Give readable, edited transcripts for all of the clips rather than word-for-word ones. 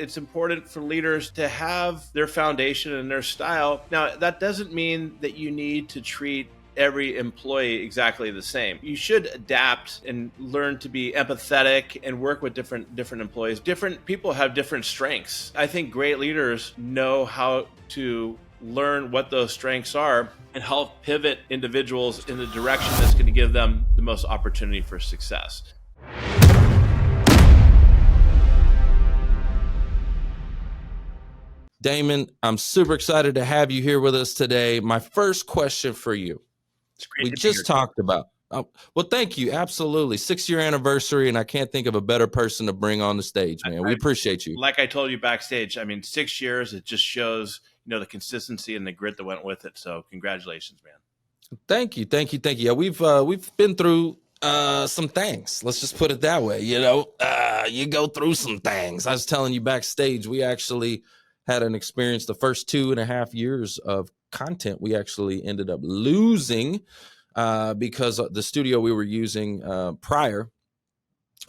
it's important for leaders to have their foundation and their style. Now, that doesn't mean that you need to treat every employee exactly the same. You should adapt and learn to be empathetic and work with different employees. Different people have different strengths. I think great leaders know how to learn what those strengths are and help pivot individuals in the direction that's going to give them the most opportunity for success. Damon, I'm super excited to have you here with us today. My first question for you. We just talked about. Well, thank you. Absolutely. 6-year anniversary, and I can't think of a better person to bring on the stage, man. We appreciate you. Like I told you backstage, I mean, 6 years, it just shows, the consistency and the grit that went with it. So congratulations, man. Thank you. Yeah, we've been through some things. Let's just put it that way. You go through some things. I was telling you backstage, we actually had an experience the first 2.5 years of content. We actually ended up losing because the studio we were using prior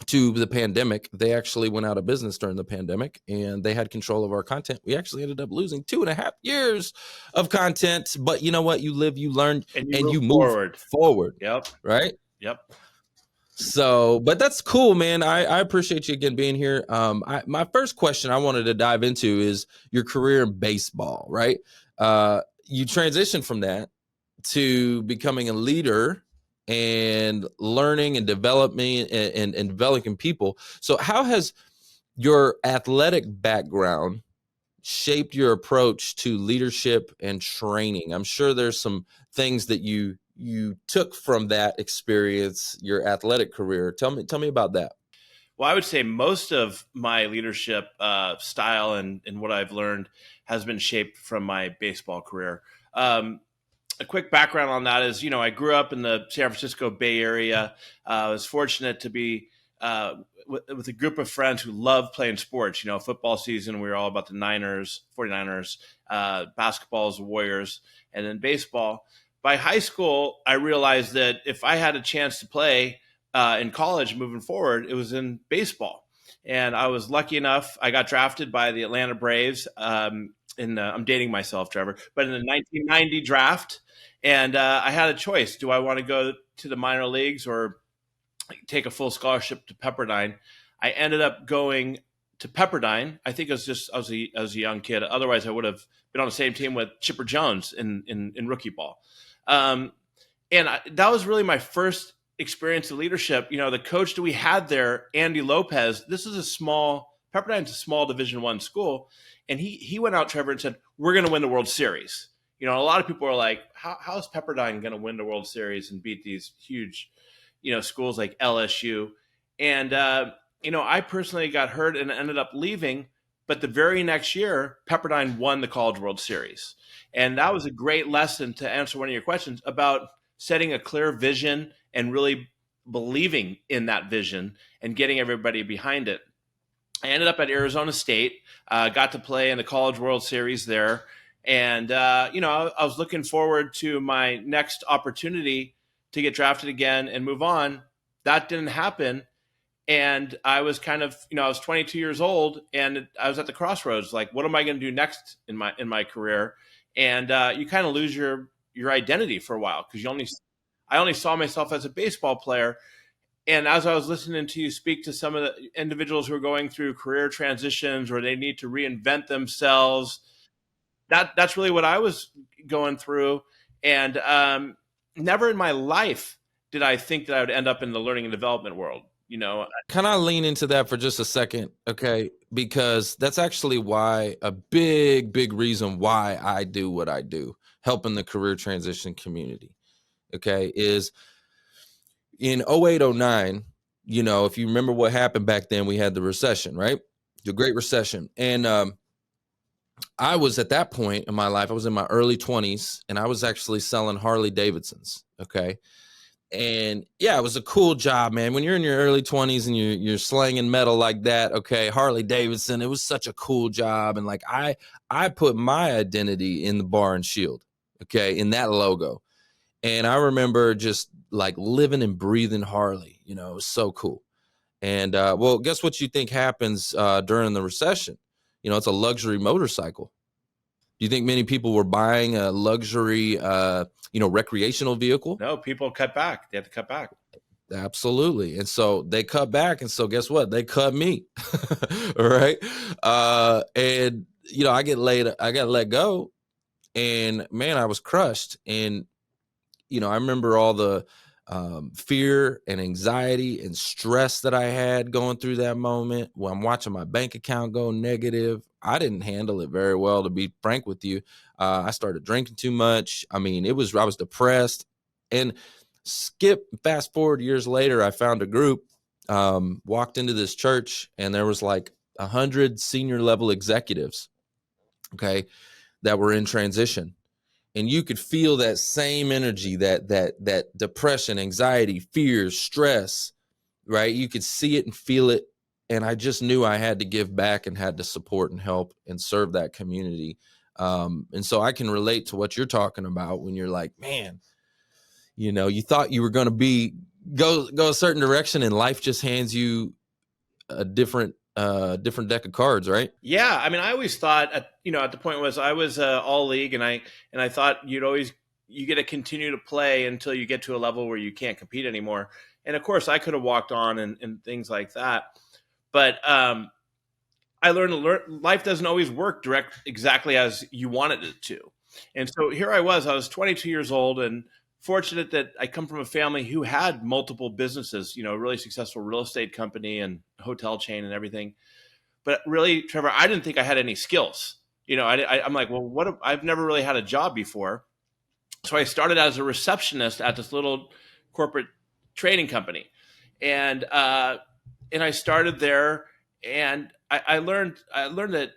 to the pandemic, they actually went out of business during the pandemic, and they had control of our content. We actually ended up losing 2.5 years of content. But you know what? You live, you learn, and you move forward. Yep. Right? Yep. So, but that's cool, man. I appreciate you again being here. My first question I wanted to dive into is your career in baseball, right? You transitioned from that to becoming a leader and learning and developing and developing people. So how has your athletic background shaped your approach to leadership and training? I'm sure there's some things that you took from that experience, your athletic career. Tell me about that. Well, I would say most of my leadership style and what I've learned has been shaped from my baseball career. A quick background on that is, I grew up in the San Francisco Bay Area. I was fortunate to be with a group of friends who love playing sports. Football season, we were all about the Niners, 49ers, basketball is the Warriors, and then baseball. By high school, I realized that if I had a chance to play in college moving forward, it was in baseball. And I was lucky enough, I got drafted by the Atlanta Braves I'm dating myself, Trevor, but in the 1990 draft. And I had a choice. Do I want to go to the minor leagues or take a full scholarship to Pepperdine? I ended up going to Pepperdine. I think it was just I was a young kid. Otherwise, I would have been on the same team with Chipper Jones in rookie ball. That was really my first experience of leadership. The coach that we had there, Andy Lopez, Pepperdine's a small Division I school. And he went out, Trevor, and said, we're going to win the World Series. A lot of people are like, how is Pepperdine going to win the World Series and beat these huge, schools like LSU? And, I personally got hurt and ended up leaving. But the very next year, Pepperdine won the College World Series. And that was a great lesson to answer one of your questions about setting a clear vision and really believing in that vision and getting everybody behind it. I ended up at Arizona State, got to play in the College World Series there. And, I was looking forward to my next opportunity to get drafted again and move on. That didn't happen. And I was kind of, I was 22 years old and I was at the crossroads. Like, what am I going to do next in my career? And you kind of lose your identity for a while because I only saw myself as a baseball player. And as I was listening to you speak to some of the individuals who are going through career transitions or they need to reinvent themselves, that's really what I was going through. And never in my life did I think that I would end up in the learning and development world. Can I lean into that for just a second? Okay. Because that's actually why a big reason why I do what I do, helping the career transition community. Okay. Is in 08, 09, if you remember what happened back then, we had the recession, right? The Great Recession. And I was at that point in my life, I was in my early 20s and I was actually selling Harley Davidsons. Okay. And yeah, it was a cool job, man. When you're in your early 20s and you're slanging metal like that, okay, Harley Davidson, it was such a cool job. And like I put my identity in the bar and shield, okay, in that logo. And I remember just like living and breathing Harley, it was so cool. And well, guess what you think happens during the recession? it's a luxury motorcycle. Do you think many people were buying a luxury, recreational vehicle? No, people cut back. They have to cut back. Absolutely. And so they cut back. And so guess what? They cut me. All right. And I got let go, and man, I was crushed. And, I remember all the fear and anxiety and stress that I had going through that moment when I'm watching my bank account go negative. I didn't handle it very well, to be frank with you. I started drinking too much. I mean, I was depressed. And fast forward years later, I found a group, walked into this church, and there was like 100 senior level executives, okay, that were in transition. And you could feel that same energy, that depression, anxiety, fear, stress, right? You could see it and feel it. And I just knew I had to give back and had to support and help and serve that community. And so I can relate to what you're talking about when you're like, man, you thought you were going to go a certain direction, and life just hands you a different deck of cards, right? Yeah, I mean, I always thought at the point was I was all league, and I thought you get to continue to play until you get to a level where you can't compete anymore. And of course, I could have walked on and things like that, but I learned life doesn't always work exactly as you wanted it to. And so here I was 22 years old, and fortunate that I come from a family who had multiple businesses, a really successful real estate company and hotel chain and everything. But really, Trevor, I didn't think I had any skills. I'm like, well, I've never really had a job before. So I started as a receptionist at this little corporate training company. And I started there, and I learned that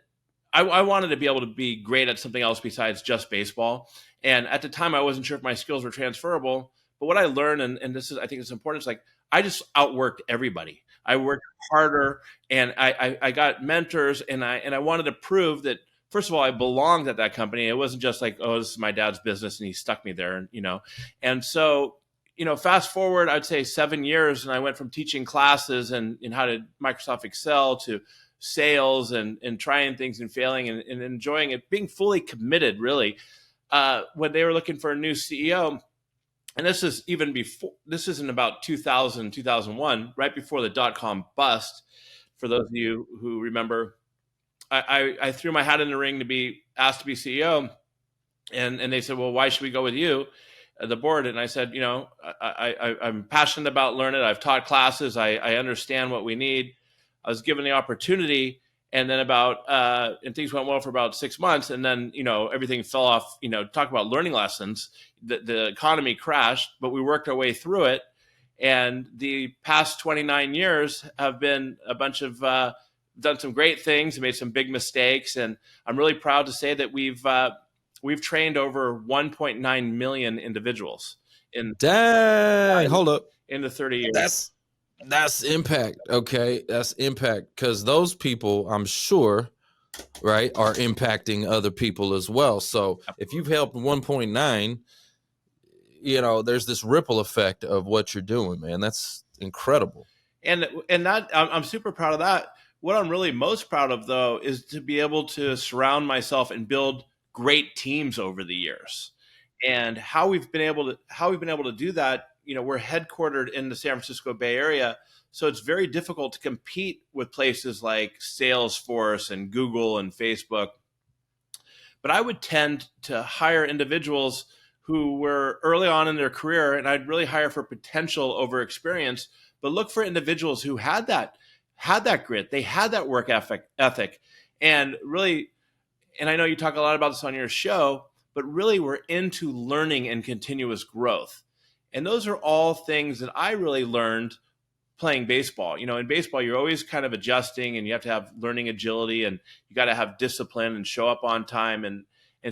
I wanted to be able to be great at something else besides just baseball. And at the time, I wasn't sure if my skills were transferable. But what I learned, and this is, I think it's important, is like I just outworked everybody. I worked harder, and I got mentors, and I wanted to prove that, first of all, I belonged at that company. It wasn't just like, oh, this is my dad's business, and he stuck me there, And so, fast forward, I'd say 7 years, and I went from teaching classes and how to Microsoft Excel to sales and trying things and failing and enjoying it, being fully committed, really. When they were looking for a new CEO, and this is even before, this isn't about 2000, 2001, right before the dot-com bust. For those of you who remember, I threw my hat in the ring to be asked to be CEO. And they said, well, why should we go with you, the board? And I said, I'm passionate about learning. I've taught classes. I understand what we need. I was given the opportunity. And then and things went well for about 6 months. And then, everything fell off, talk about learning lessons. The economy crashed, but we worked our way through it. And the past 29 years have been a bunch of, done some great things and made some big mistakes. And I'm really proud to say that we've trained over 1.9 million individuals Hold up. in the 30 years. That's impact. Okay. That's impact. Because those people, I'm sure, right, are impacting other people as well. So if you've helped 1.9, there's this ripple effect of what you're doing, man. That's incredible. And that I'm super proud of that. What I'm really most proud of, though, is to be able to surround myself and build great teams over the years. And how we've been able to do that. We're headquartered in the San Francisco Bay Area, so it's very difficult to compete with places like Salesforce and Google and Facebook. But I would tend to hire individuals who were early on in their career, and I'd really hire for potential over experience, but look for individuals who had that grit, they had that work ethic, and really, and I know you talk a lot about this on your show, but really we're into learning and continuous growth. And those are all things that I really learned playing baseball. In baseball, you're always kind of adjusting, and you have to have learning agility, and you got to have discipline and show up on time. And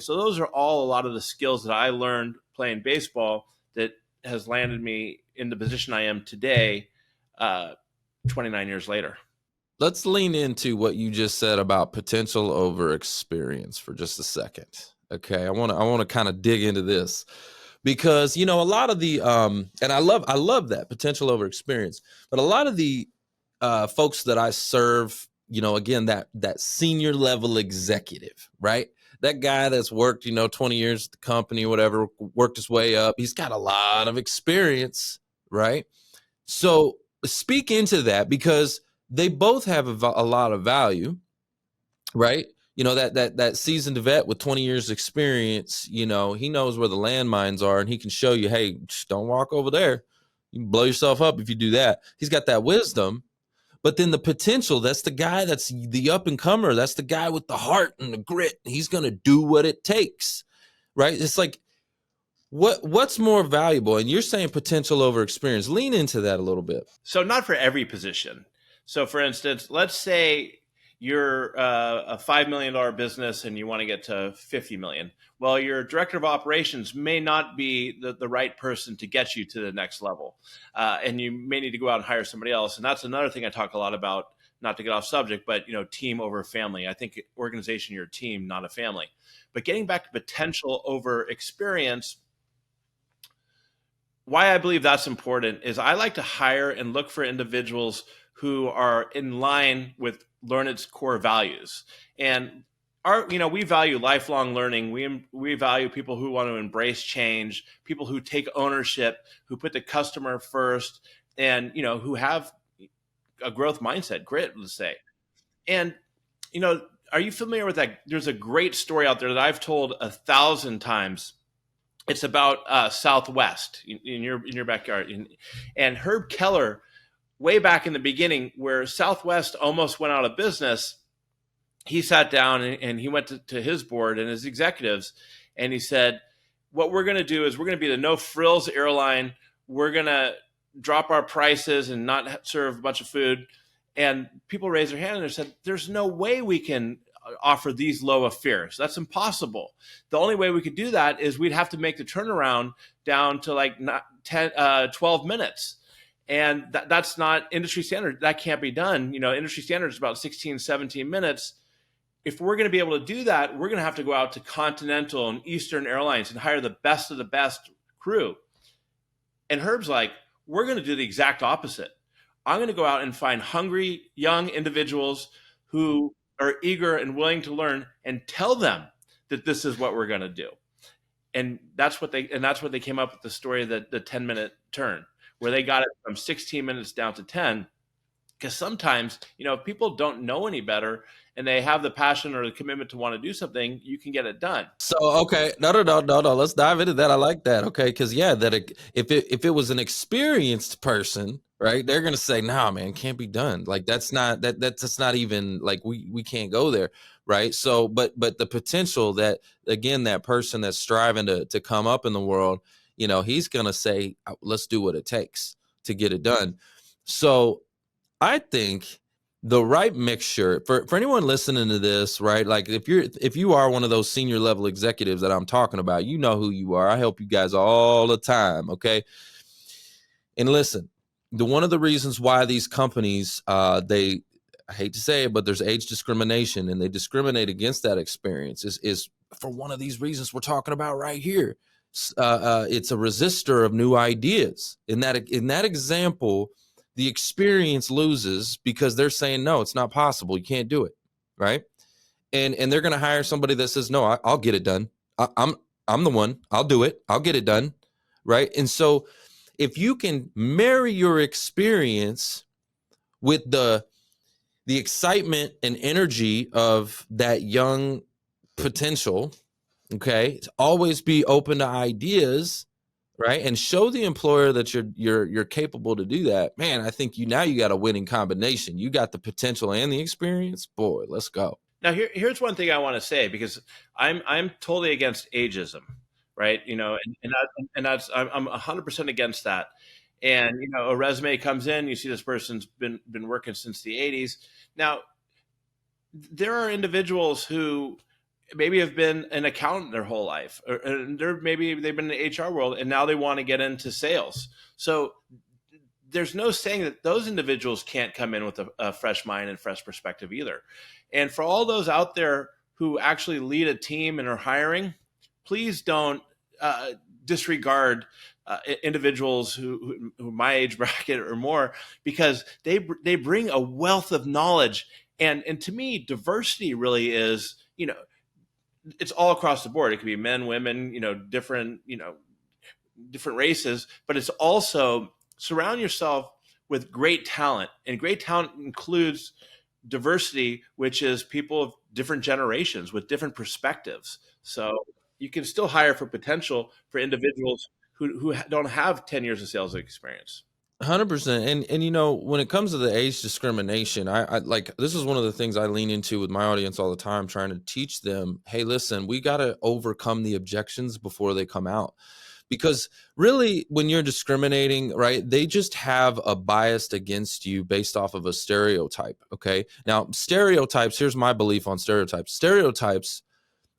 so those are all a lot of the skills that I learned playing baseball that has landed me in the position I am today, 29 years later. Let's lean into what you just said about potential over experience for just a second. Okay. I want to kind of dig into this. Because, a lot of the, and I love that potential over experience, but a lot of the folks that I serve again, that senior level executive, right? That guy that's worked, 20 years at the company, whatever, worked his way up. He's got a lot of experience, right? So speak into that, because they both have a lot of value, right? That seasoned vet with 20 years experience, he knows where the landmines are, and he can show you, hey, just don't walk over there. You can blow yourself up if you do that. He's got that wisdom. But then the potential, that's the guy, that's the up and comer. That's the guy with the heart and the grit. He's going to do what it takes, right? It's like, what's more valuable? And you're saying potential over experience. Lean into that a little bit. So not for every position. So for instance, let's say you're a $5 million business and you want to get to 50 million. Well, your director of operations may not be the right person to get you to the next level. And you may need to go out and hire somebody else. And that's another thing I talk a lot about, not to get off subject, but team over family. I think organization, your team, not a family. But getting back to potential over experience, why I believe that's important is I like to hire and look for individuals who are in line with Learned's core values. And we value lifelong learning. We value people who want to embrace change, people who take ownership, who put the customer first, and who have a growth mindset, grit, let's say. And are you familiar with that? There's a great story out there that I've told 1,000 times. It's about Southwest in your backyard, and Herb Keller, way back in the beginning, where Southwest almost went out of business. He sat down and he went to his board and his executives, and he said, "What we're going to do is we're going to be the no frills airline. We're going to drop our prices and not serve a bunch of food." And people raised their hand and they said, "There's no way we can offer these low of fares. That's impossible. The only way we could do that is we'd have to make the turnaround down to like 12 minutes. And that's not industry standard. That can't be done. Industry standard is about 16, 17 minutes. If we're going to be able to do that, we're going to have to go out to Continental and Eastern Airlines and hire the best of the best crew." And Herb's like, "We're going to do the exact opposite. I'm going to go out and find hungry young individuals who are eager and willing to learn, and tell them that this is what we're going to do." And that's what they came up with, the story that the 10-minute turn, where they got it from 16 minutes down to 10. Because sometimes, if people don't know any better and they have the passion or the commitment to want to do something, you can get it done. So, okay. No. Let's dive into that. I like that. Okay. Because if it was an experienced person, right, they're going to say, "Nah, man, can't be done. Like, that's not even, like, we can't go there." Right. So, but the potential that, again, that person that's striving to come up in the world, he's going to say, "Let's do what it takes to get it done." So I think the right mixture for anyone listening to this, right? Like, if you are one of those senior level executives that I'm talking about, you know who you are. I help you guys all the time. Okay. And listen, one of the reasons why these companies, I hate to say it, but there's age discrimination, and they discriminate against that experience is for one of these reasons we're talking about right here. It's a resistor of new ideas. In that example, the experience loses because they're saying, "No, it's not possible. You can't do it." Right. And they're going to hire somebody that says, "No, I'll get it done. I'm the one. I'll do it. I'll get it done." Right. And so if you can marry your experience with the excitement and energy of that young potential, okay, to always be open to ideas, right, and show the employer that you're capable to do that, man, I think you got a winning combination. You got the potential and the experience. Boy, let's go. Now, here's one thing I want to say, because I'm totally against ageism, right? And that's I'm 100% against that. And a resume comes in, you see this person's been working since the 80s. Now, there are individuals who maybe have been an accountant their whole life, or maybe they've been in the HR world and now they want to get into sales. So there's no saying that those individuals can't come in with a fresh mind and fresh perspective either. And for all those out there who actually lead a team and are hiring, please don't disregard individuals who my age bracket or more, because they bring a wealth of knowledge And to me, diversity really is, it's all across the board. It could be men, women, different races, but it's also surround yourself with great talent. And great talent includes diversity, which is people of different generations with different perspectives. So you can still hire for potential for individuals who don't have 10 years of sales experience. 100%. And when it comes to the age discrimination, I like, this is one of the things I lean into with my audience all the time, trying to teach them, hey, listen, we got to overcome the objections before they come out. Because really, when you're discriminating, right, they just have a bias against you based off of a stereotype. Okay. Now, stereotypes, here's my belief on stereotypes. Stereotypes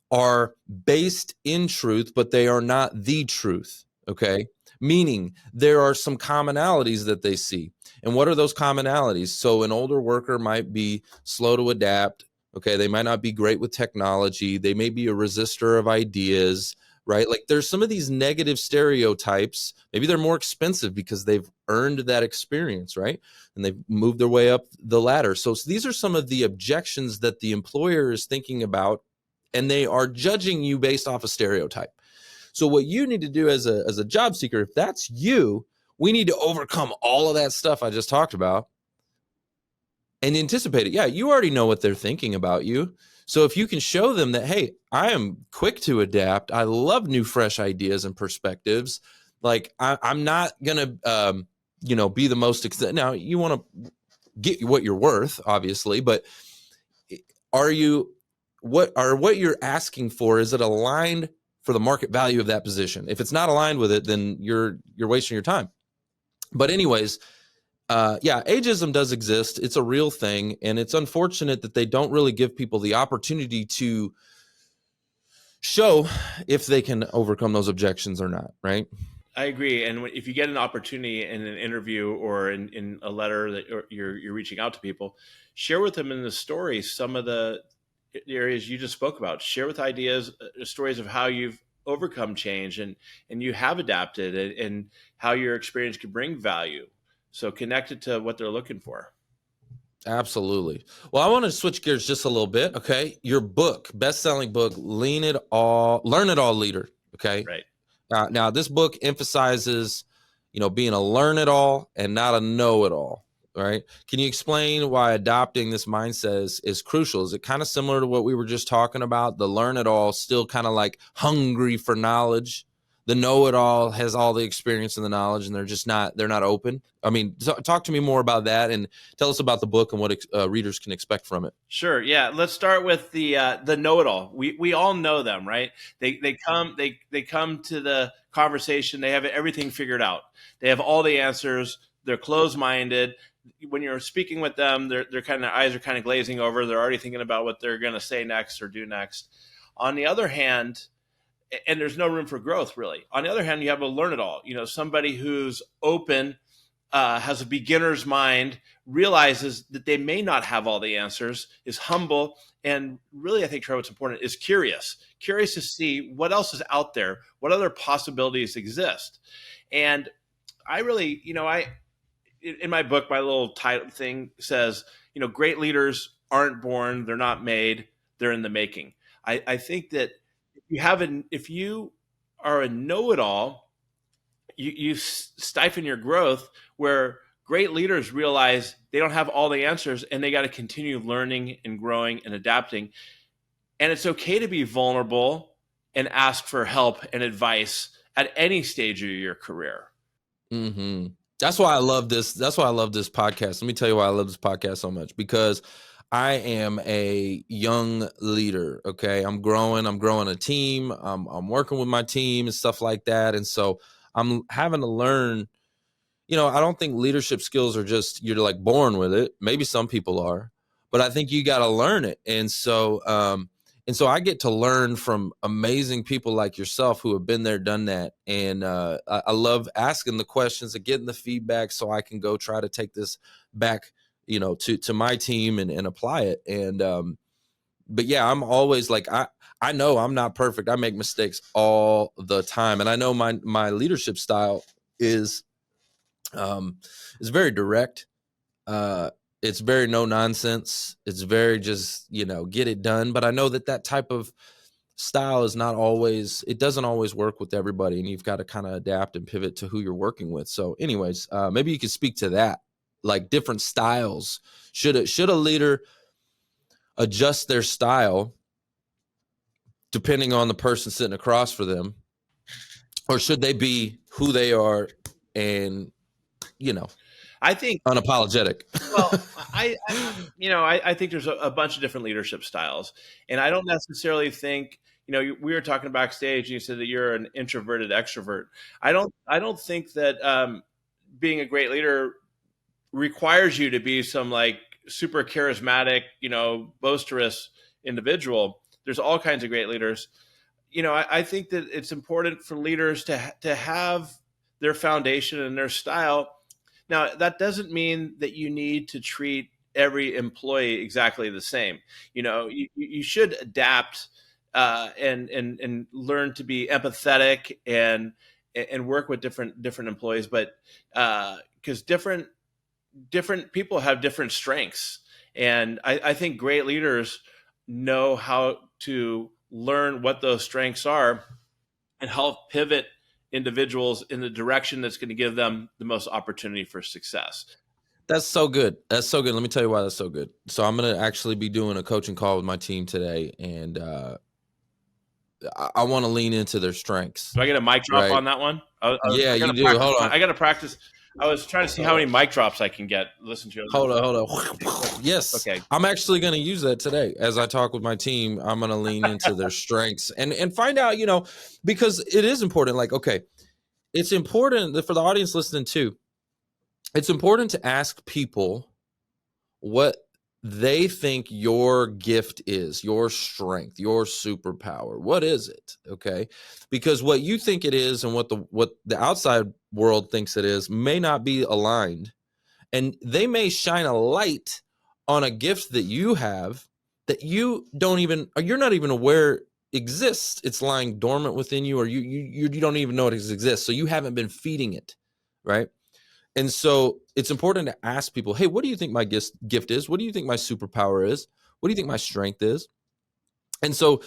are based in truth, but they are not the truth. Okay. Meaning there are some commonalities that they see. And what are those commonalities? So an older worker might be slow to adapt. Okay. They might not be great with technology. They may be a resistor of ideas, right? Like there's some of these negative stereotypes. Maybe they're more expensive because they've earned that experience, right? And they've moved their way up the ladder. So these are some of the objections that the employer is thinking about, and they are judging you based off a stereotype. So what you need to do as a job seeker, if that's you, we need to overcome all of that stuff I just talked about and anticipate it. Yeah, you already know what they're thinking about you. So if you can show them that, hey, I am quick to adapt. I love new, fresh ideas and perspectives. Like I'm not going to, be the most, now you want to get what you're worth, obviously, but what you're asking for, is it aligned for the market value of that position? If it's not aligned with it, then you're wasting your time. But anyways, ageism does exist. It's a real thing. And it's unfortunate that they don't really give people the opportunity to show if they can overcome those objections or not, right? I agree. And if you get an opportunity in an interview or in a letter that you're reaching out to people, share with them in the story some of the areas you just spoke about. Share with ideas, stories of how you've overcome change and you have adapted, and how your experience could bring value. So connect it to what they're looking for. Absolutely. Well, I want to switch gears just a little bit. Okay. Your book, best-selling book, Learn It All Leader. Okay. Right. Now this book emphasizes, being a learn it all and not a know it all. Right. Can you explain why adopting this mindset is crucial? Is it kind of similar to what we were just talking about? The learn it all still kind of like hungry for knowledge. The know it all has all the experience and the knowledge, and they're not open. I mean, talk to me more about that and tell us about the book and what readers can expect from it. Sure. Yeah. Let's start with the know it all. We all know them, right? They come to the conversation. They have everything figured out. They have all the answers. They're closed-minded. When you're speaking with them, their eyes are kind of glazing over. They're already thinking about what they're going to say next or do next. On the other hand, and there's no room for growth, really. On the other hand, you have a learn it all. Somebody who's open, has a beginner's mind, realizes that they may not have all the answers, is humble, and really, I think, Trevor, what's important is curious to see what else is out there, what other possibilities exist. And I really, in my book, my little title thing says, great leaders aren't born, they're not made, they're in the making. I think that if you are a know-it-all, you stifle your growth, where great leaders realize they don't have all the answers and they got to continue learning and growing and adapting. And it's okay to be vulnerable and ask for help and advice at any stage of your career. Mm-hmm. That's why I love this. That's why I love this podcast. Let me tell you why I love this podcast so much, because I am a young leader. Okay. I'm growing a team. I'm working with my team and stuff like that. And so I'm having to learn, I don't think leadership skills are just, you're like born with it. Maybe some people are, but I think you got to learn it. And so I get to learn from amazing people like yourself who have been there, done that. And I love asking the questions and getting the feedback so I can go try to take this back, to my team and apply it. And, but yeah, I'm always like, I know I'm not perfect. I make mistakes all the time. And I know my leadership style is very direct. It's very no nonsense. It's very just, get it done. But I know that type of style is not always, it doesn't always work with everybody, and you've got to kind of adapt and pivot to who you're working with. So anyways, maybe you could speak to that, like different styles. Should a leader adjust their style depending on the person sitting across for them, or should they be who they are and, I think unapologetic? Well, I think there's a bunch of different leadership styles, and I don't necessarily think, we were talking backstage, and you said that you're an introverted extrovert. I don't think that being a great leader requires you to be some like super charismatic, boisterous individual. There's all kinds of great leaders. I think that it's important for leaders to have their foundation and their style. Now, that doesn't mean that you need to treat every employee exactly the same. You should adapt and learn to be empathetic and work with different employees, but because different people have different strengths, and I think great leaders know how to learn what those strengths are and help pivot individuals in the direction that's going to give them the most opportunity for success. That's so good. That's so good. Let me tell you why that's so good. So I'm going to actually be doing a coaching call with my team today, and I want to lean into their strengths. Do I get a mic drop on that one? Yeah, you do. Hold on. I got to practice. I was trying to see how many mic drops I can get. Listen to it. Hold on. Yes. Okay. I'm actually going to use that today as I talk with my team. I'm going to lean into their strengths and find out, because it is important. Like, okay, it's important for the audience listening too. It's important to ask people what they think your gift is, your strength, your superpower. What is it? Okay. Because what you think it is and what the outside world thinks it is may not be aligned. And they may shine a light on a gift that you have that you're not even aware exists. It's lying dormant within you, or you don't even know it exists. So you haven't been feeding it. Right. And so it's important to ask people, hey, what do you think my gift is? What do you think my superpower is? What do you think my strength is? And so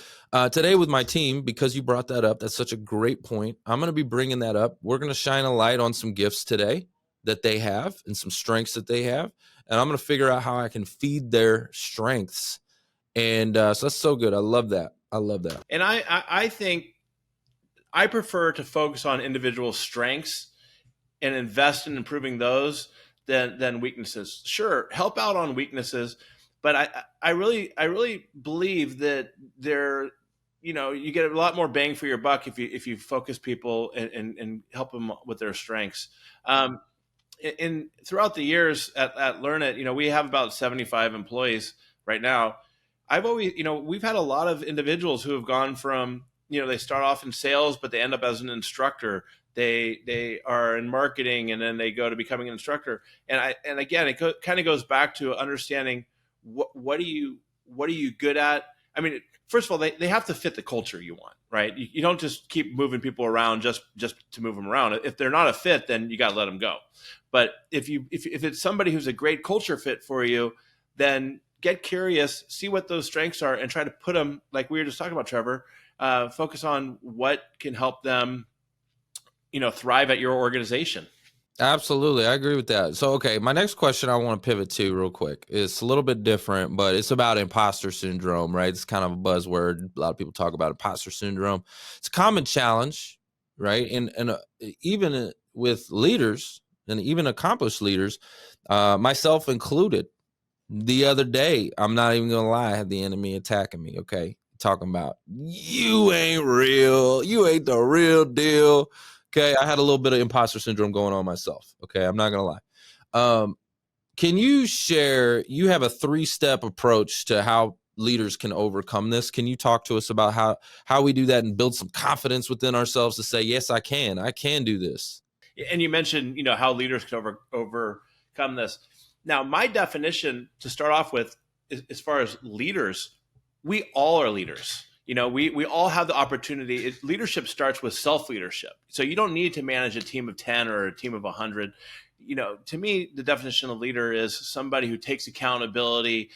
today with my team, because you brought that up, that's such a great point. I'm going to be bringing that up. We're going to shine a light on some gifts today that they have and some strengths that they have. And I'm going to figure out how I can feed their strengths. And so that's so good. I love that. And I think I prefer to focus on individual strengths and invest in improving those than weaknesses. Sure, help out on weaknesses, but I really believe that you get a lot more bang for your buck if you focus people and help them with their strengths. And throughout the years at Learn It, we have about 75 employees right now. I've always, we've had a lot of individuals who have gone from, they start off in sales, but they end up as an instructor. They are in marketing, and then they go to becoming an instructor. And again, it kind of goes back to understanding what are you good at. I mean, first of all, they have to fit the culture you want, right? You don't just keep moving people around just to move them around. If they're not a fit, then you got to let them go. But if it's somebody who's a great culture fit for you, then get curious, see what those strengths are, and try to put them, like we were just talking about, Trevor. Focus on what can help them thrive at your organization. Absolutely. I agree with that. So, okay, my next question I want to pivot to real quick. It's a little bit different, but it's about imposter syndrome, right? It's kind of a buzzword. A lot of people talk about imposter syndrome. It's a common challenge, right? And even with leaders and even accomplished leaders, myself included, the other day, I'm not even going to lie, I had the enemy attacking me, okay? Talking about, you ain't real. You ain't the real deal. Okay, I had a little bit of imposter syndrome going on myself. Okay, I'm not going to lie. Can you share, you have a 3-step approach to how leaders can overcome this. Can you talk to us about how we do that and build some confidence within ourselves to say, yes, I can do this? And you mentioned, how leaders can overcome this. Now, my definition to start off with, as far as leaders, we all are leaders. We all have the opportunity. Leadership starts with self-leadership. So you don't need to manage a team of 10 or a team of 100. to me, the definition of leader is somebody who takes accountability,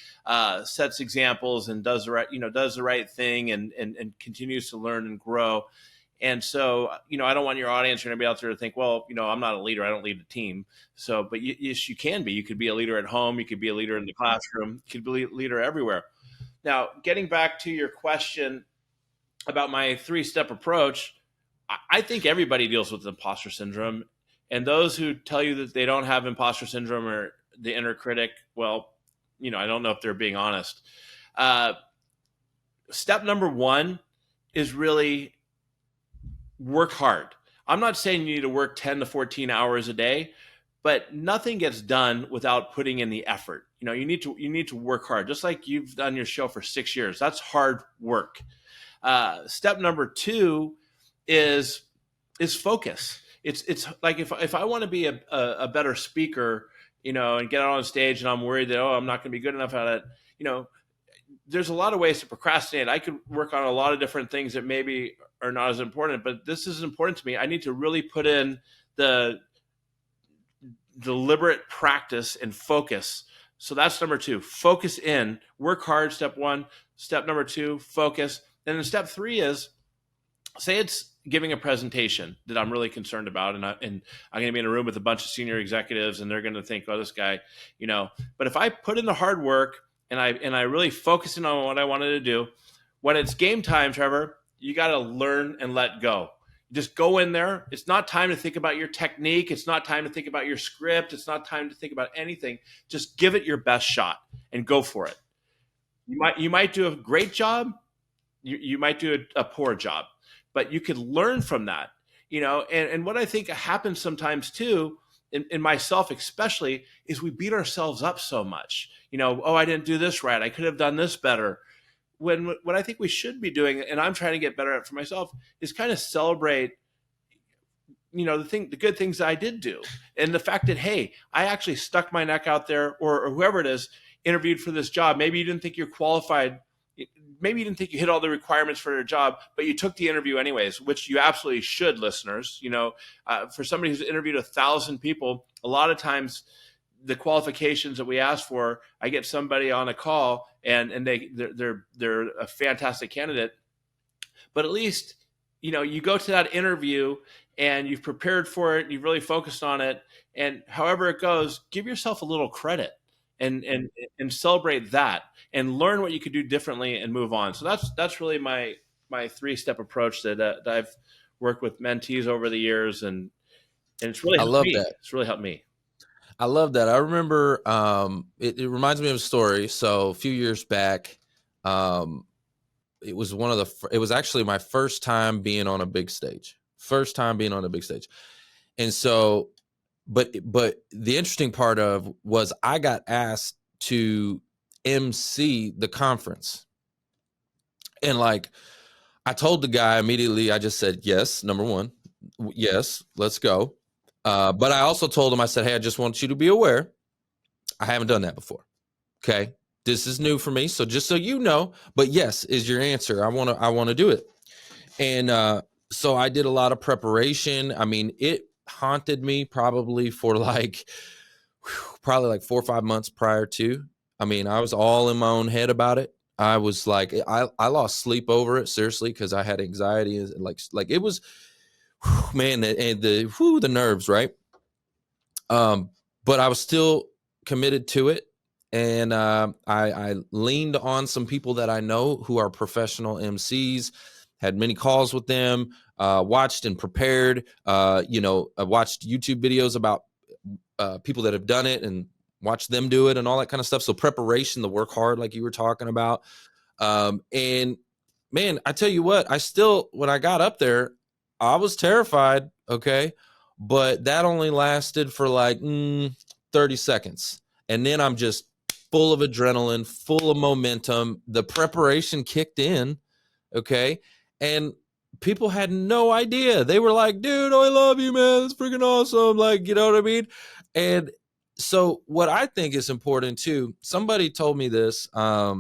sets examples, and does the right thing, and continues to learn and grow. And so, I don't want your audience or anybody out there to think, well, I'm not a leader. I don't lead a team. So, but yes, you can be. You could be a leader at home. You could be a leader in the classroom. You could be a leader everywhere. Now, getting back to your question about my 3-step approach, I think everybody deals with imposter syndrome. And those who tell you that they don't have imposter syndrome or the inner critic, well, I don't know if they're being honest. Step number 1 is really work hard. I'm not saying you need to work 10 to 14 hours a day, but nothing gets done without putting in the effort. You need to work hard, just like you've done your show for 6 years. That's hard work. Step number 2 is focus. It's like if I want to be a better speaker, and get out on stage, and I'm worried that, I'm not going to be good enough at it, there's a lot of ways to procrastinate. I could work on a lot of different things that maybe are not as important, but this is important to me. I need to really put in the deliberate practice and focus. So that's number 2. Focus in, work hard. Step 1. Step number 2, focus. And then step 3 is, say it's giving a presentation that I'm really concerned about, and I'm going to be in a room with a bunch of senior executives, and they're going to think, this guy, But if I put in the hard work and I really focus in on what I wanted to do, when it's game time, Trevor, you got to learn and let go. Just go in there. It's not time to think about your technique. It's not time to think about your script. It's not time to think about anything. Just give it your best shot and go for it. You might do a great job. You might do a poor job, but you could learn from that, and what I think happens sometimes too, in myself especially, is we beat ourselves up so much. I didn't do this right. I could have done this better. When what I think we should be doing, and I'm trying to get better at for myself, is kind of celebrate, the good things that I did do. And the fact that, hey, I actually stuck my neck out there, or whoever it is, interviewed for this job. Maybe you didn't think you're qualified. Maybe you didn't think you hit all the requirements for your job, but you took the interview anyways, which you absolutely should, listeners. For somebody who's interviewed 1,000 people, a lot of times the qualifications that we ask for, I get somebody on a call and they're a fantastic candidate, but at least, you go to that interview and you've prepared for it, you've really focused on it, and however it goes, give yourself a little credit and celebrate that, and learn what you could do differently and move on. So that's really my 3-step approach that I've worked with mentees over the years, and it's really helped me. It's really helped me. I love that. I remember it reminds me of a story. So a few years back, it was actually my first time being on a big stage. And so, but the interesting part was I got asked to MC the conference. And I told the guy immediately, I just said, yes, number 1, yes, let's go. But I also told him, I said, hey, I just want you to be aware, I haven't done that before. Okay. This is new for me. So just so you know, but yes is your answer. I want to do it. And so I did a lot of preparation. I mean, it haunted me probably for 4 or 5 months prior to. I mean, I was all in my own head about it. I was I lost sleep over it, seriously, because I had anxiety, and it was, man, and the nerves, right? But I was still committed to it, and I leaned on some people that I know who are professional MCs. Had many calls with them, watched and prepared. I watched YouTube videos about people that have done it and watch them do it and all that kind of stuff. So preparation, the work hard, like you were talking about. And man, I tell you what, when I got up there, I was terrified. Okay. But that only lasted for 30 seconds. And then I'm just full of adrenaline, full of momentum. The preparation kicked in. Okay. And people had no idea. They were like, dude, I love you, man. It's freaking awesome. You know what I mean? And so what I think is important too, somebody told me this, Rachel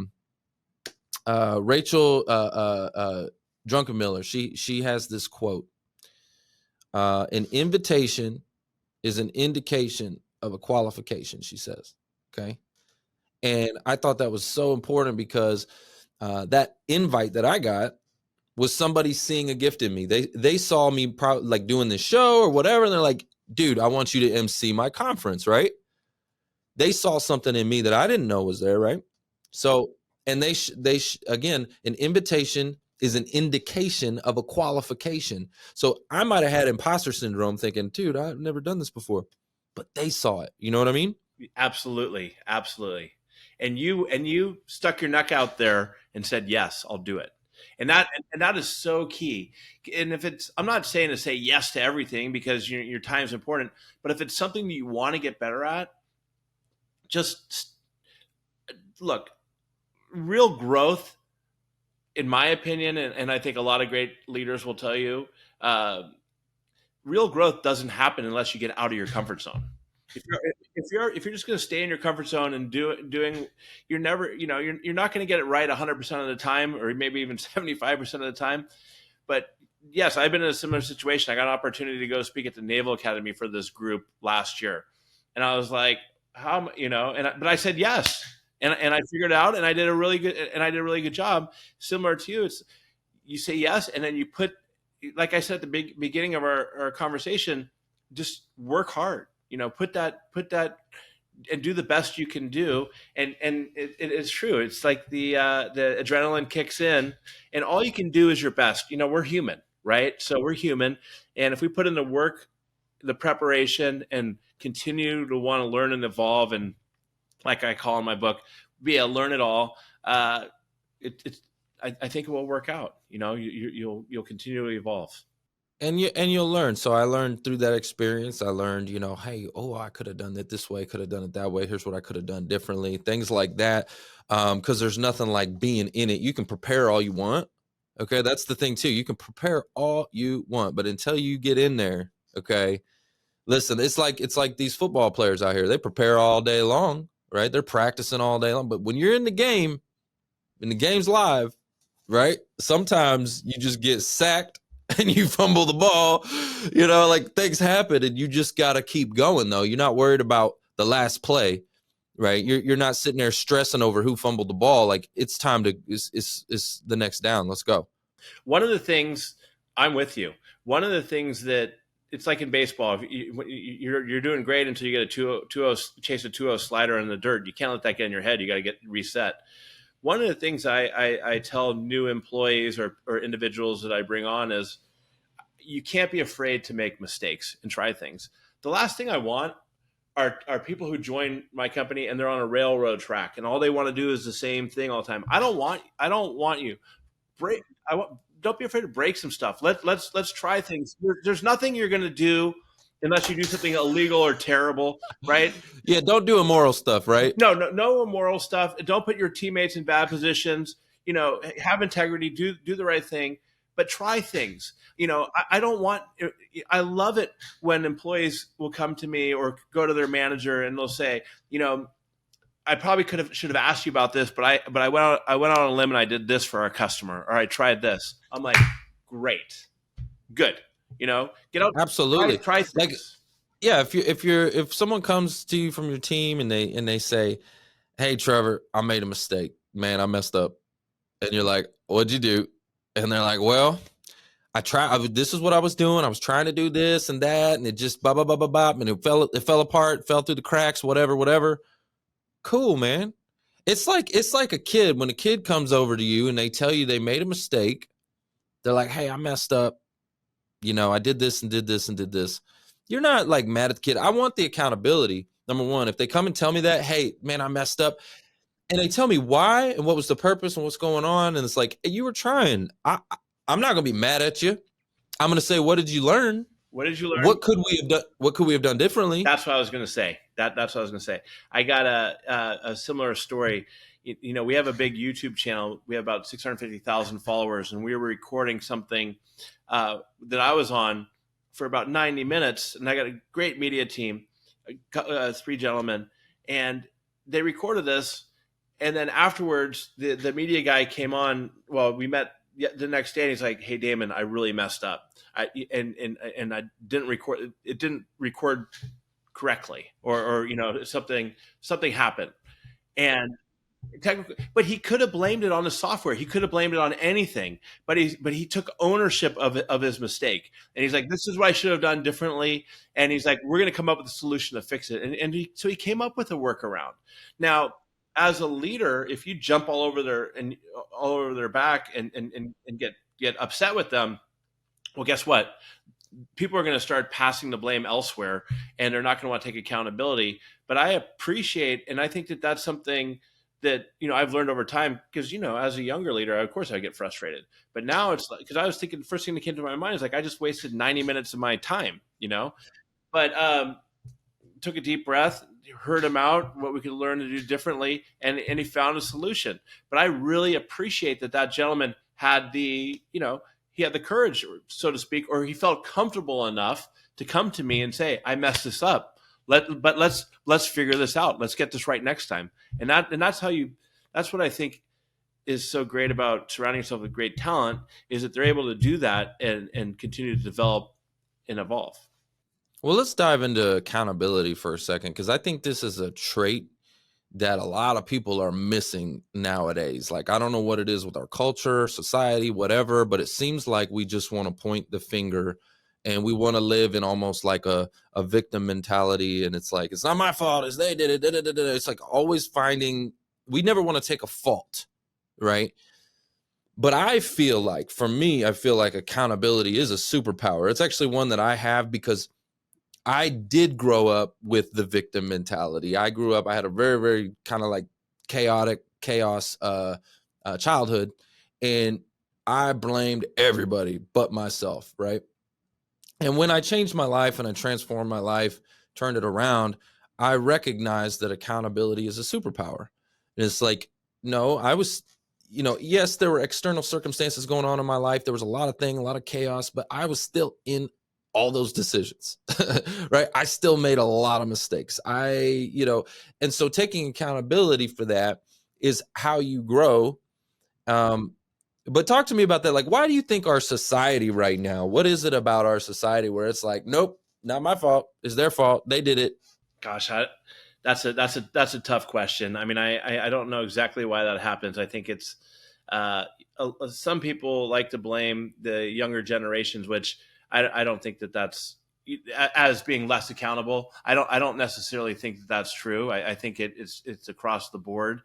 Druckenmiller, she has this quote, an invitation is an indication of a qualification, she says. Okay. And I thought that was so important because that invite that I got was somebody seeing a gift in me. They saw me probably like doing this show or whatever. And they're like, dude, I want you to MC my conference, right? They saw something in me that I didn't know was there, right? So, and again, an invitation is an indication of a qualification. So I might have had imposter syndrome thinking, dude, I've never done this before, but they saw it. You know what I mean? Absolutely. Absolutely. And you stuck your neck out there and said, yes, I'll do it. And that is so key. And if it's, I'm not saying to say yes to everything because your time is important, but if it's something that you want to get better at, just look, real growth, in my opinion, and I think a lot of great leaders will tell you, real growth doesn't happen unless you get out of your comfort zone. If you're just going to stay in your comfort zone and doing, you're never, you're not going to get it right 100% of the time, or maybe even 75% of the time. But yes, I've been in a similar situation. I got an opportunity to go speak at the Naval Academy for this group last year, and I was like, but I said yes, and I figured it out, and I did a really good job. Similar to you, it's you say yes, and then you put, like I said at the beginning of our conversation, just work hard. Put that and do the best you can do. And it is true. It's like the adrenaline kicks in, and all you can do is your best. We're human, right? So we're human, and if we put in the work, the preparation, and continue to want to learn and evolve, and like I call in my book, be a learn it all. I think it will work out. You'll continue to evolve. And you'll learn. So I learned through that experience. I learned, hey, I could have done it this way, could have done it that way. Here's what I could have done differently. Things like that. Because there's nothing like being in it. You can prepare all you want. Okay, that's the thing too. You can prepare all you want, but until you get in there, okay. Listen, it's like these football players out here. They prepare all day long, right? They're practicing all day long. But when you're in the game, when the game's live, right? Sometimes you just get sacked and you fumble the ball, like things happen and you just got to keep going though. You're not worried about the last play, right? You're not sitting there stressing over who fumbled the ball. Like it's time to, it's the next down. Let's go. One of the things, I'm with you. One of the things that it's like in baseball, you're doing great until you get a 2-0, chase a 2-0 slider in the dirt. You can't let that get in your head. You got to get reset. One of the things I tell new employees or individuals that I bring on is you can't be afraid to make mistakes and try things. The last thing I want are people who join my company and they're on a railroad track and all they want to do is the same thing all the time. I don't want you. Don't be afraid to break some stuff. Let's try things. There's nothing you're going to do unless you do something illegal or terrible, right? Yeah, don't do immoral stuff, right? No immoral stuff. Don't put your teammates in bad positions. Have integrity. Do the right thing, but try things. I don't want. I love it when employees will come to me or go to their manager and they'll say, I probably should have asked you about this, but I went out on a limb and I did this for our customer, or I tried this. I'm like, great, good. Get out. Absolutely. Try things. Like, yeah, if someone comes to you from your team and they say, hey, Trevor, I made a mistake, man, I messed up, and you're like, what'd you do? And they're like, well, this is what I was doing. I was trying to do this and that, and it just bop, bop, bop, bop, bop, and it fell apart, fell through the cracks, whatever. Cool, man. It's like a kid. When a kid comes over to you and they tell you they made a mistake, they're like, hey, I messed up. I did this and did this and did this. You're not like mad at the kid. I want the accountability. Number one, if they come and tell me that, hey, man, I messed up, and they tell me why and what was the purpose and what's going on, and it's like, hey, you were trying. I'm not gonna be mad at you. I'm gonna say, what did you learn? What did you learn? What could we have done differently? That's what I was gonna say. That's what I was gonna say. I got a similar story. We have a big YouTube channel. We have about 650,000 followers, and we were recording something that I was on for about 90 minutes. And I got a great media team, 3 gentlemen, and they recorded this. And then afterwards, the media guy came on. Well, we met the next day, and he's like, "Hey, Damon, I really messed up. And I didn't record. It didn't record correctly, or something happened." And technically, but he could have blamed it on the software. He could have blamed it on anything. But he took ownership of his mistake, and he's like, "This is what I should have done differently." And he's like, "We're going to come up with a solution to fix it." So he came up with a workaround. Now, as a leader, if you jump all over their back and get upset with them, well, guess what? People are going to start passing the blame elsewhere, and they're not going to want to take accountability. But I appreciate, and I think that that's something that I've learned over time, because as a younger leader, of course I get frustrated, but now it's like, because I was thinking, the first thing that came to my mind is like, I just wasted 90 minutes of my time, but took a deep breath, heard him out, what we could learn to do differently, and he found a solution. But I really appreciate that gentleman had he had the courage, so to speak, or he felt comfortable enough to come to me and say, "I messed this up. But let's figure this out. Let's get this right next time." And that's what I think is so great about surrounding yourself with great talent, is that they're able to do that and continue to develop and evolve. Well, let's dive into accountability for a second, because I think this is a trait that a lot of people are missing nowadays. Like, I don't know what it is with our culture, society, whatever, but it seems like we just want to point the finger, and we want to live in almost like a victim mentality. And it's like, it's not my fault, it's they did it. Da, da, da, da. It's like always we never want to take a fault, right? But I feel like accountability is a superpower. It's actually one that I have, because I did grow up with the victim mentality. I had a very, very kind of like chaos childhood, and I blamed everybody but myself, right? And when I changed my life and I transformed my life, turned it around, I recognized that accountability is a superpower. And it's like, no, I was, yes, there were external circumstances going on in my life. There was a lot of chaos, but I was still in all those decisions, right? I still made a lot of mistakes. And so taking accountability for that is how you grow. But talk to me about that. Like, why do you think our society right now, what is it about our society where it's like, nope, not my fault, it's their fault, they did it? Gosh, that's a tough question. I mean, I don't know exactly why that happens. I think it's some people like to blame the younger generations, which I don't think that's as being less accountable. I don't necessarily think that's true. I think it's across the board.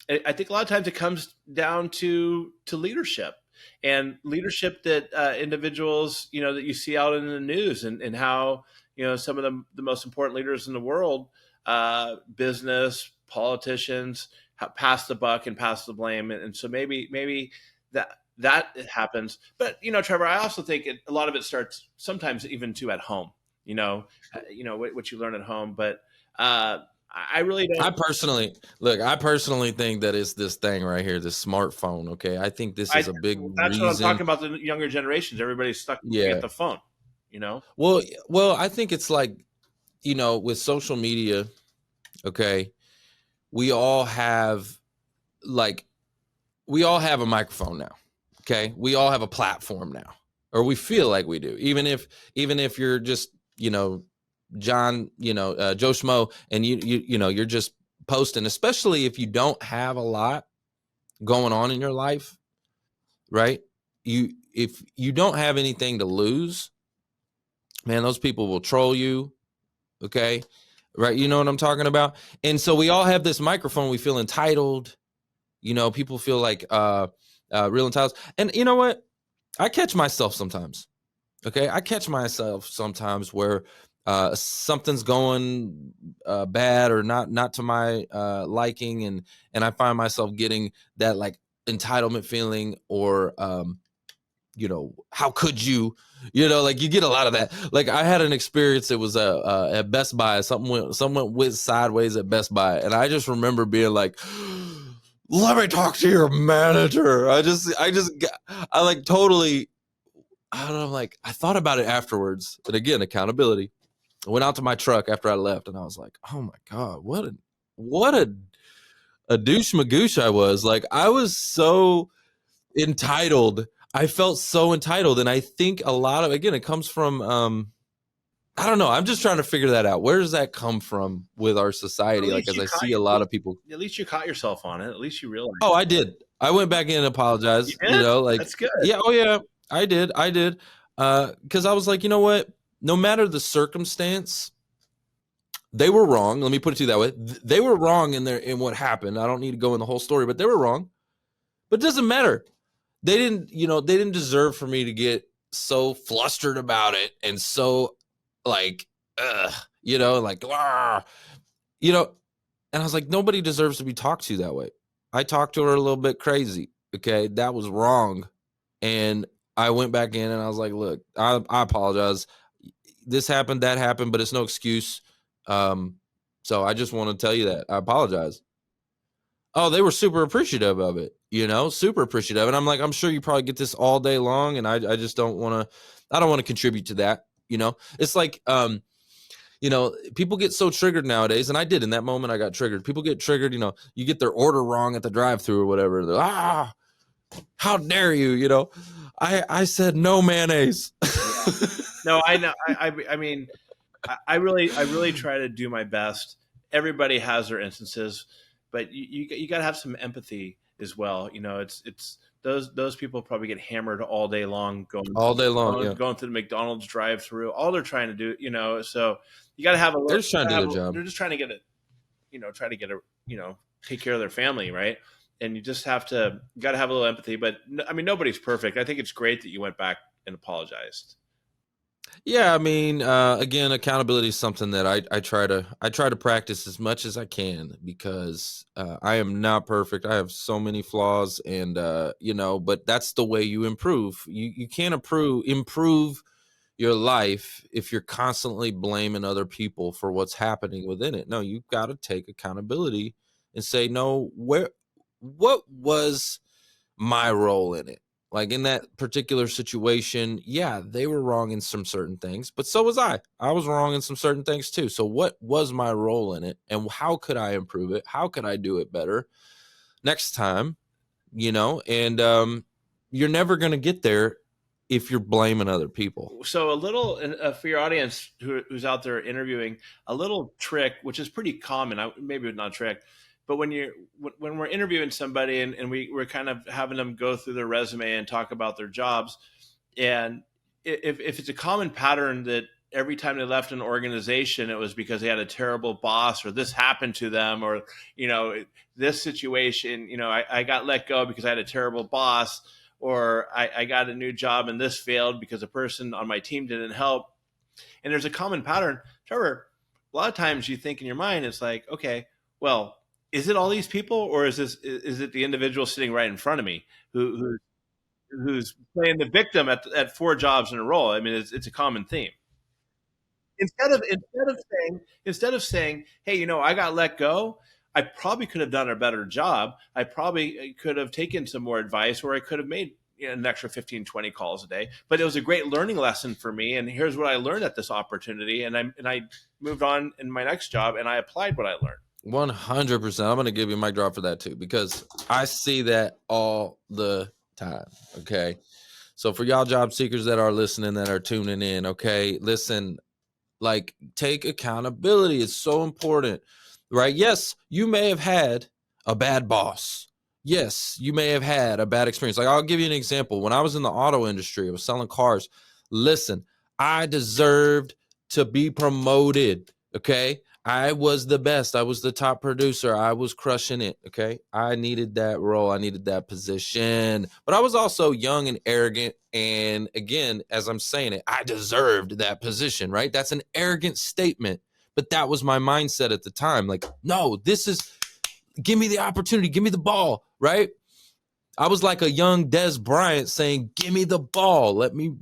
I think a lot of times it comes down to leadership, and leadership that individuals, that you see out in the news, and how, some of the most important leaders in the world, business, politicians, pass the buck and pass the blame. And so maybe that happens. But, Trevor, I also think a lot of it starts sometimes even too at home, what you learn at home. But I really don't. I personally think that it's this thing right here, this smartphone. Okay. I think this is a big reason. That's what I'm talking about, the younger generations. Everybody's stuck at the phone, Well, I think it's like, with social media, okay, we all have a microphone now. Okay. We all have a platform now, or we feel like we do. Even if you're just, John, Joe Schmo, and you're just posting, especially if you don't have a lot going on in your life, right? If you don't have anything to lose, man, those people will troll you. Okay. Right. You know what I'm talking about? And so we all have this microphone. We feel entitled. People feel like real entitled. And you know what? I catch myself sometimes. Okay. I catch myself sometimes where something's going bad or not to my liking, and I find myself getting that like entitlement feeling, or how could you, like you get a lot of that. Like I had an experience. It was at Best Buy. Someone went sideways at Best Buy, and I just remember being like, let me talk to your manager. I like totally, I don't know, like I thought about it afterwards. And again, accountability. I went out to my truck after I left, and I was like, oh my God, what a douche magoosh I was. Like, I was so, entitled. I felt so entitled. And I think a lot of, again, it comes from, I don't know. I'm just trying to figure that out. Where does that come from with our society? Like, as I see a lot of people. At least you caught yourself on it. At least you realized. Oh, I did. I went back in and apologized. You did? Like, that's good. Yeah. Oh, yeah. I did. Because I was like, you know what? No matter the circumstance, they were wrong. Let me put it to you that way. They were wrong in what happened. I don't need to go in the whole story, but they were wrong. But it doesn't matter. They didn't deserve for me to get so flustered about it and so like, like, and I was like, nobody deserves to be talked to that way. I talked to her a little bit crazy. Okay. That was wrong. And I went back in and I was like, look, I apologize. This happened, that happened, but it's no excuse. So I just want to tell you that I apologize. Oh, they were super appreciative of it, super appreciative. And I'm like, I'm sure you probably get this all day long. And I just don't want to contribute to that. It's like, people get so triggered nowadays. And I did in that moment, I got triggered. People get triggered, you get their order wrong at the drive-thru or whatever. They're, how dare you, I said no mayonnaise. No, I know. I mean, I really try to do my best. Everybody has their instances, but you got to have some empathy as well. It's those people probably get hammered all day long, going through the McDonald's drive-through. All they're trying to do, so you got to have a. They're just trying to do their job. They're just trying to get take care of their family, right? And you just got to have a little empathy. But I mean, nobody's perfect. I think it's great that you went back and apologized. Yeah, I mean, again, accountability is something that I try to practice as much as I can, because I am not perfect. I have so many flaws, and but that's the way you improve. You can't improve your life if you're constantly blaming other people for what's happening within it. No, you've got to take accountability and say, no, what was my role in it? Like, in that particular situation, yeah, they were wrong in some certain things, but so was I. I was wrong in some certain things too. So what was my role in it, and how could I improve it? How could I do it better next time? And you're never going to get there if you're blaming other people. So a little, for your audience who's out there interviewing, a little trick, which is pretty common, maybe not a trick, but when we're interviewing somebody and we're kind of having them go through their resume and talk about their jobs, and if it's a common pattern that every time they left an organization, it was because they had a terrible boss, or this happened to them, or this situation, I got let go because I had a terrible boss, or I got a new job and this failed because a person on my team didn't help. And there's a common pattern. Trevor, a lot of times you think in your mind, it's like, okay, well, is it all these people, or is it the individual sitting right in front of me who's playing the victim at 4 jobs in a row? I mean, it's a common theme. Instead of saying, hey, I got let go, I probably could have done a better job. I probably could have taken some more advice, or I could have made an extra 15, 20 calls a day. But it was a great learning lesson for me. And here's what I learned at this opportunity. And I moved on in my next job, and I applied what I learned. 100%. I'm going to give you a mic drop for that too, because I see that all the time. Okay. So for y'all job seekers that are listening, that are tuning in, okay, listen, like, take accountability. It's so important, right? Yes, you may have had a bad boss. Yes, you may have had a bad experience. Like, I'll give you an example. When I was in the auto industry, I was selling cars. Listen, I deserved to be promoted. Okay. I was the best. I was the top producer. I was crushing it. Okay. I needed that role. I needed that position, but I was also young and arrogant. And again, as I'm saying it, I deserved that position, right? That's an arrogant statement, but that was my mindset at the time. Like, no, give me the opportunity. Give me the ball, right? I was like a young Des Bryant saying, give me the ball. Let me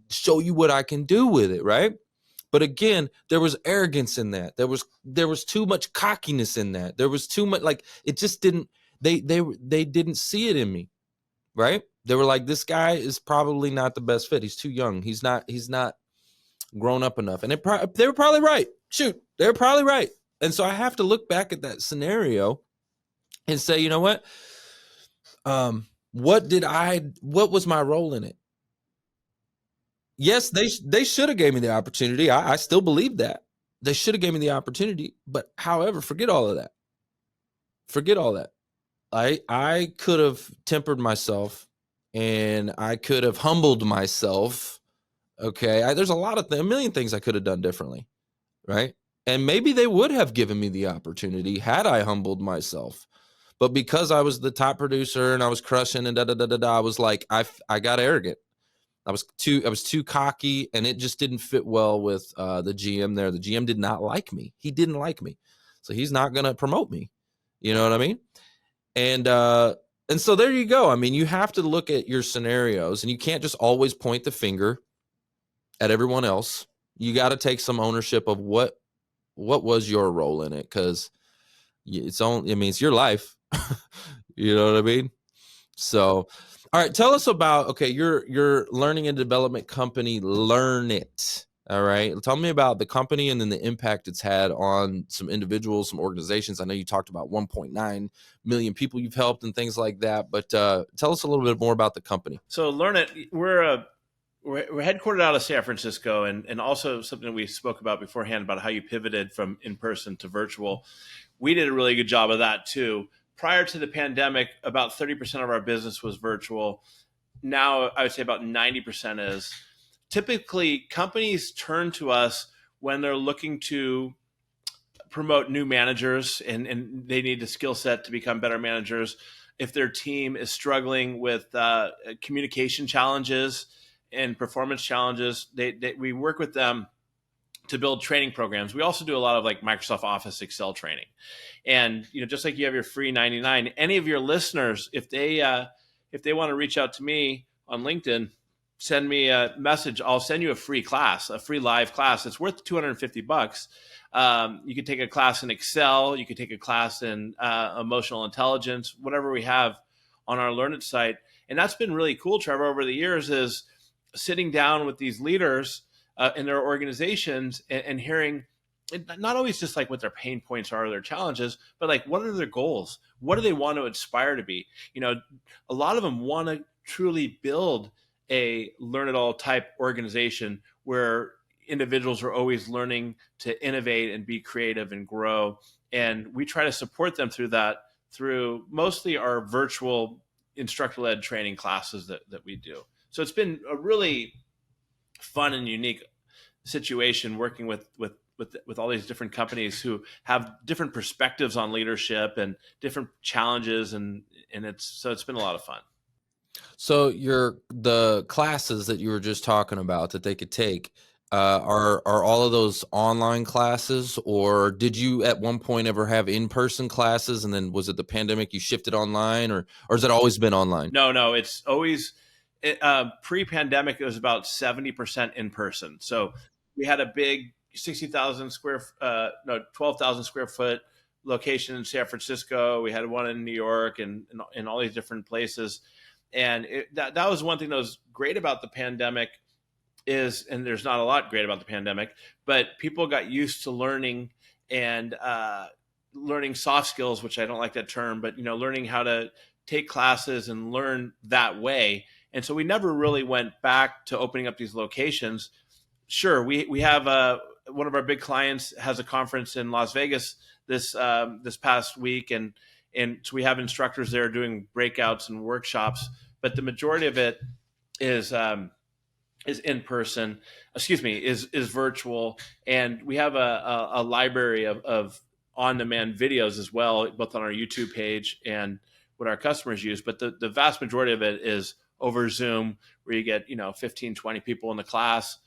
show you what I can do with it, right? But again, there was arrogance in that. There was too much cockiness in that. There was too much, like, it just didn't, they didn't see it in me, right? They were like, this guy is probably not the best fit. He's too young. He's not grown up enough. And they were probably right. Shoot, they were probably right. And so I have to look back at that scenario and say, you know what? What was my role in it? Yes, they should have gave me the opportunity. I still believe that. They should have gave me the opportunity, but however, forget all of that. Forget all that. I could have tempered myself and I could have humbled myself. Okay. There's a million things I could have done differently. Right. And maybe they would have given me the opportunity had I humbled myself. But because I was the top producer and I was crushing and I was like, I got arrogant. I was too cocky, and it just didn't fit well with the GM there. The GM did not like me. He didn't like me. So he's not going to promote me. You know what I mean? And so there you go. I mean, you have to look at your scenarios, and you can't just always point the finger at everyone else. You got to take some ownership of what was your role in it, because it's your life. You know what I mean? So, all right, tell us about, your learning and development company, Learn It. All right. Tell me about the company and then the impact it's had on some individuals, some organizations. I know you talked about 1.9 million people you've helped and things like that, but tell us a little bit more about the company. So Learn It, we're headquartered out of San Francisco, and also something we spoke about beforehand about how you pivoted from in-person to virtual. We did a really good job of that too. Prior to the pandemic, about 30% of our business was virtual. Now I would say about 90% is. Typically, companies turn to us when they're looking to promote new managers and they need a skill set to become better managers. If their team is struggling with communication challenges and performance challenges, we work with them to build training programs. We also do a lot of like Microsoft Office, Excel training. And, just like you have your free 99, any of your listeners, if they want to reach out to me on LinkedIn, send me a message. I'll send you a free class, a free live class. It's worth $250. You could take a class in Excel. You could take a class in emotional intelligence, whatever we have on our Learn It site. And that's been really cool, Trevor, over the years, is sitting down with these leaders in their organizations and hearing not always just like what their pain points are or their challenges, but like what are their goals? What do they want to aspire to be? A lot of them want to truly build a learn it all type organization where individuals are always learning to innovate and be creative and grow. And we try to support them through that through mostly our virtual instructor-led training classes that we do. So it's been a really fun and unique situation working with all these different companies who have different perspectives on leadership and different challenges, and it's been a lot of fun. So the classes that you were just talking about that they could take, are all of those online classes, or did you at one point ever have in-person classes, and then was it the pandemic you shifted online, or has it always been online? No, it's always pre-pandemic. It was about 70% in person. So we had a big 12,000 square foot location in San Francisco. We had one in New York and in all these different places. And that was one thing that was great about the pandemic and there's not a lot great about the pandemic, but people got used to learning and learning soft skills, which I don't like that term, but learning how to take classes and learn that way. And so we never really went back to opening up these locations. Sure, we have one of our big clients has a conference in Las Vegas this past week, and so we have instructors there doing breakouts and workshops, but the majority of it is in person. Is virtual, and we have a library of on-demand videos as well, both on our YouTube page and what our customers use. But the vast majority of it is over Zoom, where you get 15, 20 people in the class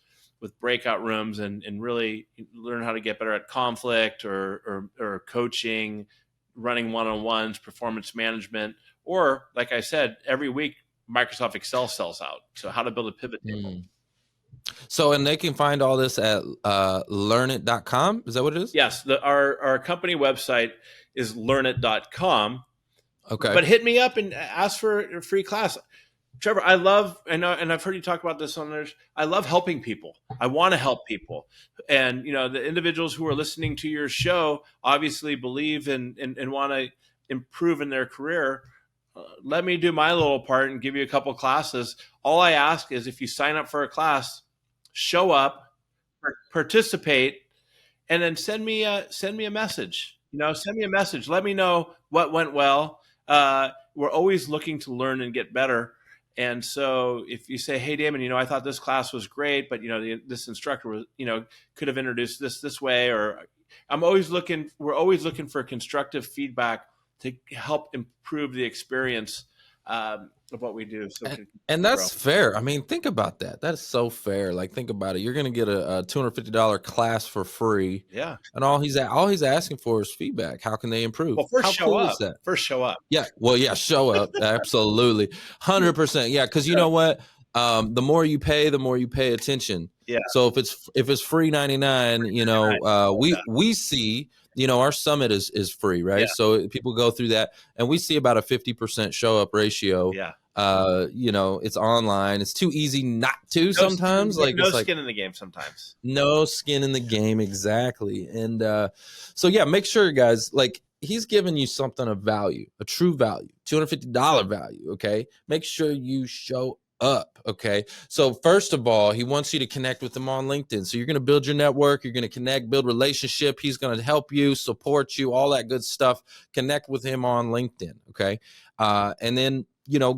with breakout rooms and really learn how to get better at conflict or coaching, running one-on-ones, performance management, or like I said, every week Microsoft Excel sells out. So how to build a pivot table. So, and they can find all this at learnit.com. Is that what it is? Yes. Our company website is learnit.com. Okay. But hit me up and ask for a free class. Trevor, I know, and I've heard you talk about this on others. I love helping people. I want to help people. And, the individuals who are listening to your show obviously believe and want to improve in their career. let me do my little part and give you a couple classes. All I ask is if you sign up for a class, show up, participate, and then send me a message. Send me a message. Let me know what went well. We're always looking to learn and get better. And so if you say, hey, Damon, I thought this class was great, but this instructor was, could have introduced this way, or we're always looking for constructive feedback to help improve the experience of what we do. So and that's fair. I mean, think about that. That is so fair. Like, think about it. You're going to get a $250 class for free. Yeah. And all he's asking for is feedback. How can they improve? Well, first How show cool up. Is that? First show up. Yeah. Well, yeah, show up. Absolutely. 100%. Yeah. Because you know what? The more you pay, the more you pay attention. Yeah. So if it's free 99, we see, our summit is free, right? Yeah. So people go through that, and we see about a 50% show up ratio. Yeah. It's online. It's too easy not to sometimes. No skin in the game sometimes. No skin in the game, exactly. And so yeah, make sure, guys, like, he's giving you something of value, a true value, $250 value. Okay, make sure you show up. Okay, so first of all, he wants you to connect with him on LinkedIn. So you're going to build your network, you're going to connect, build relationship. He's going to help you, support you, all that good stuff. Connect with him on LinkedIn. Okay, and then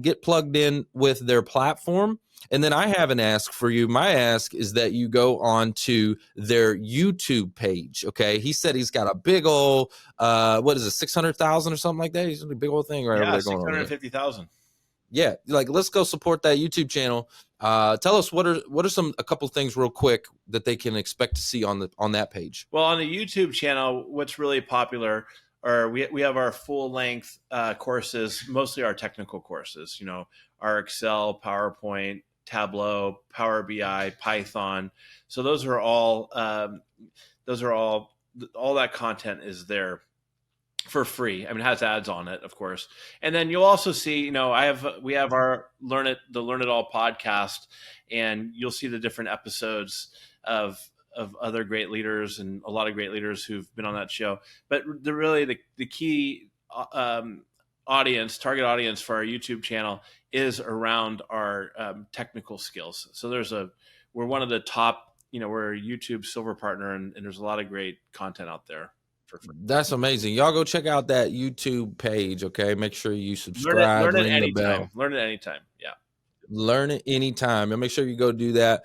get plugged in with their platform. And then I have an ask for you. My ask is that you go on to their YouTube page. Okay, he said he's got a big old what is it, 600,000 or something like that. He's a big old thing right over there going on. 650,000. Yeah, like, let's go support that YouTube channel. Tell us what are a couple things real quick that they can expect to see on that page. Well, on the YouTube channel, what's really popular are we have our full length courses, mostly our technical courses. Our Excel, PowerPoint, Tableau, Power BI, Python. So those are all that content is there for free. I mean, it has ads on it, of course. And then you'll also see, we have our Learn It All podcast, and you'll see the different episodes of other great leaders and a lot of great leaders who've been on that show. But the key target audience for our YouTube channel is around our technical skills. So we're one of the top, we're a YouTube silver partner, and there's a lot of great content out there. That's amazing. Y'all go check out that YouTube page. Okay, make sure you subscribe. Learn it anytime. Learn it anytime. Yeah, learn it anytime, and make sure you go do that.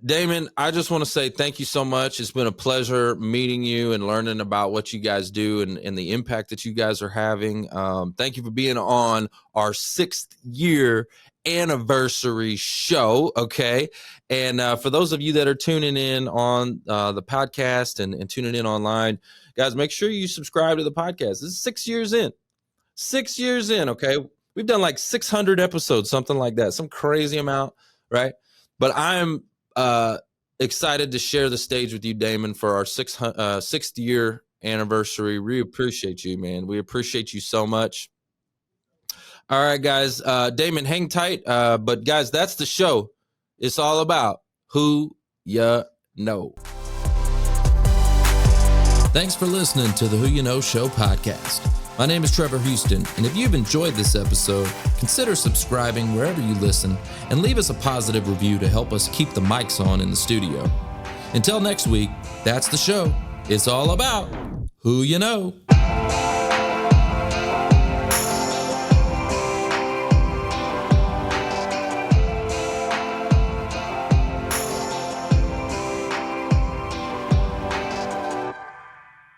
Damon, I just want to say thank you so much. It's been a pleasure meeting you and learning about what you guys do and the impact that you guys are having. Thank you for being on our 6th year anniversary show. Okay. And for those of you that are tuning in on the podcast and tuning in online, guys, make sure you subscribe to the podcast. This is 6 years in. 6 years in. Okay. We've done like 600 episodes, something like that, some crazy amount, right? But I'm excited to share the stage with you, Damon, for our 6th year anniversary. We appreciate you, man. We appreciate you so much. All right, guys. Damon, hang tight. But guys, that's the show. It's all about who you know. Thanks for listening to the Who You Know Show podcast. My name is Trevor Houston, and if you've enjoyed this episode, consider subscribing wherever you listen and leave us a positive review to help us keep the mics on in the studio. Until next week, that's the show. It's all about who you know.